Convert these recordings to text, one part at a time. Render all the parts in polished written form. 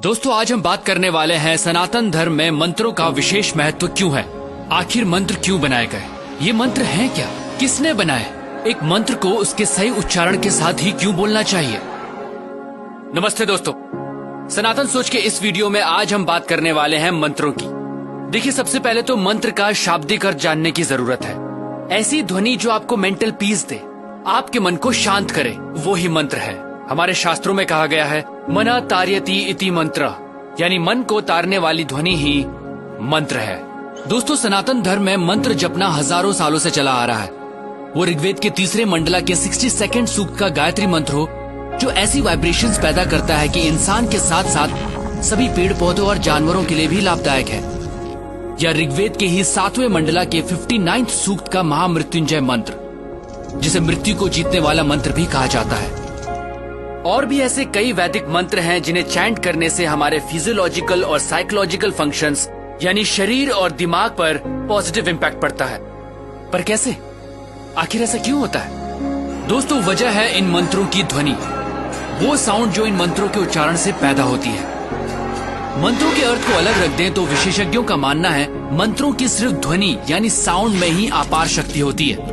दोस्तों आज हम बात करने वाले हैं सनातन धर्म में मंत्रों का विशेष महत्व क्यों है, आखिर मंत्र क्यों बनाए गए, ये मंत्र हैं क्या, किसने बनाए, एक मंत्र को उसके सही उच्चारण के साथ ही क्यों बोलना चाहिए। नमस्ते दोस्तों, सनातन सोच के इस वीडियो में आज हम बात करने वाले हैं मंत्रों की। देखिए सबसे पहले तो मंत्र का शाब्दिक अर्थ जानने की जरूरत है। ऐसी ध्वनि जो आपको मेंटल पीस दे, आपके मन को शांत करे, वो ही मंत्र है। हमारे शास्त्रों में कहा गया है मना तार्यति इति मंत्र, यानी मन को तारने वाली ध्वनि ही मंत्र है। दोस्तों सनातन धर्म में मंत्र जपना हजारों सालों से चला आ रहा है। वो ऋग्वेद के तीसरे मंडला के 62 सूक्त का गायत्री मंत्र हो जो ऐसी वाइब्रेशंस पैदा करता है कि इंसान के साथ साथ सभी पेड़ पौधों और जानवरों के लिए भी लाभदायक है। या ऋग्वेद के ही 7वें मंडला के 59 सूक्त का महामृत्युंजय मंत्र, जिसे मृत्यु को जीतने वाला मंत्र भी कहा जाता है। और भी ऐसे कई वैदिक मंत्र हैं जिन्हें चैंट करने से हमारे फिजियोलॉजिकल और साइकोलॉजिकल फंक्शंस यानी शरीर और दिमाग पर पॉजिटिव इम्पैक्ट पड़ता है। पर कैसे, आखिर ऐसा क्यों होता है? दोस्तों वजह है इन मंत्रों की ध्वनि, वो साउंड जो इन मंत्रों के उच्चारण से पैदा होती है। मंत्रों के अर्थ को अलग रख दें तो विशेषज्ञों का मानना है मंत्रों की सिर्फ ध्वनि यानी साउंड में ही अपार शक्ति होती है।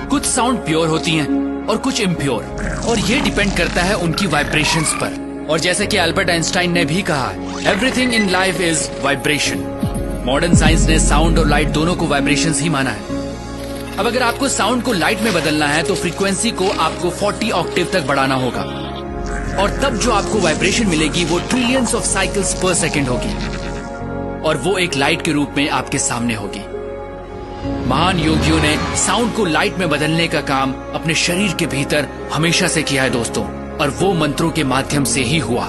कुछ साउंड प्योर होती हैं और कुछ इम्प्योर, और ये डिपेंड करता है उनकी वाइब्रेशंस पर। और जैसे कि अल्बर्ट आइंस्टाइन ने भी कहा, everything in life is vibration. Modern science ने साउंड और लाइट दोनों को वाइब्रेशंस ही माना है। अब अगर आपको साउंड को लाइट में बदलना है तो फ्रीक्वेंसी को आपको 40 ऑक्टेव तक बढ़ाना होगा, और तब जो आपको वाइब्रेशन मिलेगी वो ट्रिलियंस ऑफ साइकिल्स पर सेकेंड होगी, और वो एक लाइट के रूप में आपके सामने होगी। महान योगियों ने साउंड को लाइट में बदलने का काम अपने शरीर के भीतर हमेशा से किया है दोस्तों, और वो मंत्रों के माध्यम से ही हुआ।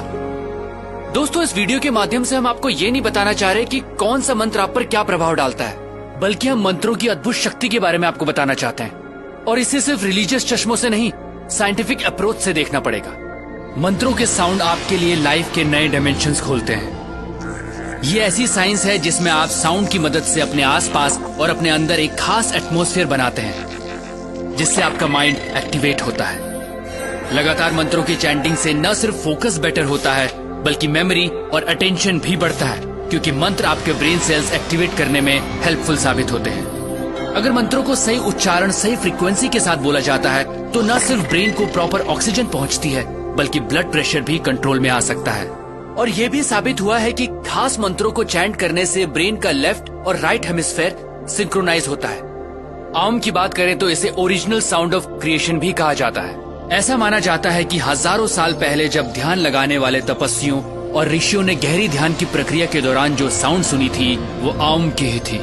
दोस्तों इस वीडियो के माध्यम से हम आपको ये नहीं बताना चाह रहे कि कौन सा मंत्र आप पर क्या प्रभाव डालता है, बल्कि हम मंत्रों की अद्भुत शक्ति के बारे में आपको बताना चाहते हैं। और इसे सिर्फ रिलीजियस चश्मों से नहीं, साइंटिफिक अप्रोच से देखना पड़ेगा। मंत्रों के साउंड आपके लिए लाइफ के नए डायमेंशंस खोलते हैं। ये ऐसी साइंस है जिसमें आप साउंड की मदद से अपने आसपास और अपने अंदर एक खास एटमॉस्फेयर बनाते हैं, जिससे आपका माइंड एक्टिवेट होता है। लगातार मंत्रों की चैंटिंग से न सिर्फ फोकस बेटर होता है बल्कि मेमोरी और अटेंशन भी बढ़ता है, क्योंकि मंत्र आपके ब्रेन सेल्स एक्टिवेट करने में हेल्पफुल साबित होते हैं। अगर मंत्रों को सही उच्चारण सही फ्रीक्वेंसी के साथ बोला जाता है तो न सिर्फ ब्रेन को प्रॉपर ऑक्सीजन पहुंचती है बल्कि ब्लड प्रेशर भी कंट्रोल में आ सकता है। और ये भी साबित हुआ है कि खास मंत्रों को चैंट करने से ब्रेन का लेफ्ट और राइट हेमिस्फेयर सिंक्रोनाइज होता है। आम की बात करें तो इसे ओरिजिनल साउंड ऑफ क्रिएशन भी कहा जाता है। ऐसा माना जाता है कि हजारों साल पहले जब ध्यान लगाने वाले तपस्वियों और ऋषियों ने गहरी ध्यान की प्रक्रिया के दौरान जो साउंड सुनी थी वो आम की ही थी।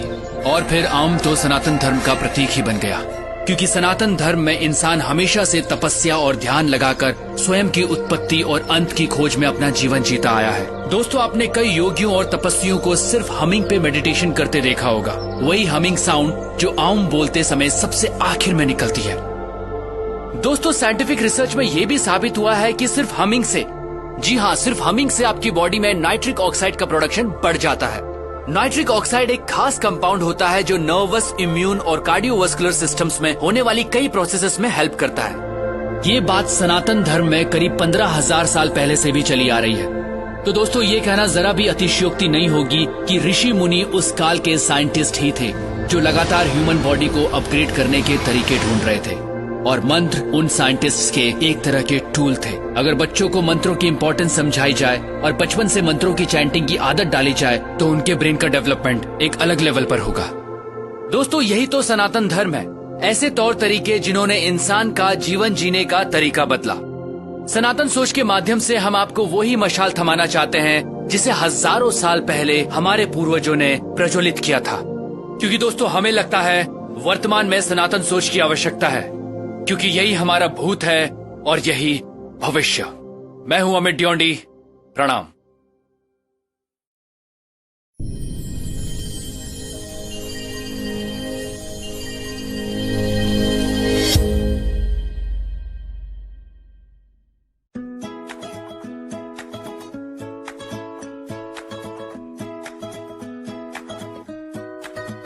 और फिर आम तो सनातन धर्म का प्रतीक ही बन गया, क्योंकि सनातन धर्म में इंसान हमेशा से तपस्या और ध्यान लगाकर स्वयं की उत्पत्ति और अंत की खोज में अपना जीवन जीता आया है। दोस्तों आपने कई योगियों और तपस्वियों को सिर्फ हमिंग पे मेडिटेशन करते देखा होगा, वही हमिंग साउंड जो आम बोलते समय सबसे आखिर में निकलती है। दोस्तों साइंटिफिक रिसर्च में ये भी साबित हुआ है कि सिर्फ हमिंग से, जी हाँ सिर्फ हमिंग से आपकी बॉडी में नाइट्रिक ऑक्साइड का प्रोडक्शन बढ़ जाता है। नाइट्रिक ऑक्साइड एक खास कंपाउंड होता है जो नर्वस, इम्यून और कार्डियोवास्कुलर सिस्टम्स में होने वाली कई प्रोसेसेस में हेल्प करता है। ये बात सनातन धर्म में करीब 15,000 साल पहले से भी चली आ रही है। तो दोस्तों ये कहना जरा भी अतिशयोक्ति नहीं होगी कि ऋषि मुनि उस काल के साइंटिस्ट ही थे जो लगातार ह्यूमन बॉडी को अपग्रेड करने के तरीके ढूंढ रहे थे, और मंत्र उन साइंटिस्ट्स के एक तरह के टूल थे। अगर बच्चों को मंत्रों की इंपॉर्टेंस समझाई जाए और बचपन से मंत्रों की चैंटिंग की आदत डाली जाए तो उनके ब्रेन का डेवलपमेंट एक अलग लेवल पर होगा। दोस्तों यही तो सनातन धर्म है, ऐसे तौर तरीके जिन्होंने इंसान का जीवन जीने का तरीका बदला। सनातन सोच के माध्यम से हम आपको वही मशाल थमाना चाहते हैं जिसे हजारों साल पहले हमारे पूर्वजों ने प्रज्वलित किया था। क्योंकि दोस्तों हमें लगता है वर्तमान में सनातन सोच की आवश्यकता है, क्योंकि यही हमारा भूत है और यही भविष्य। मैं हूं अमित ड्योंडी, प्रणाम।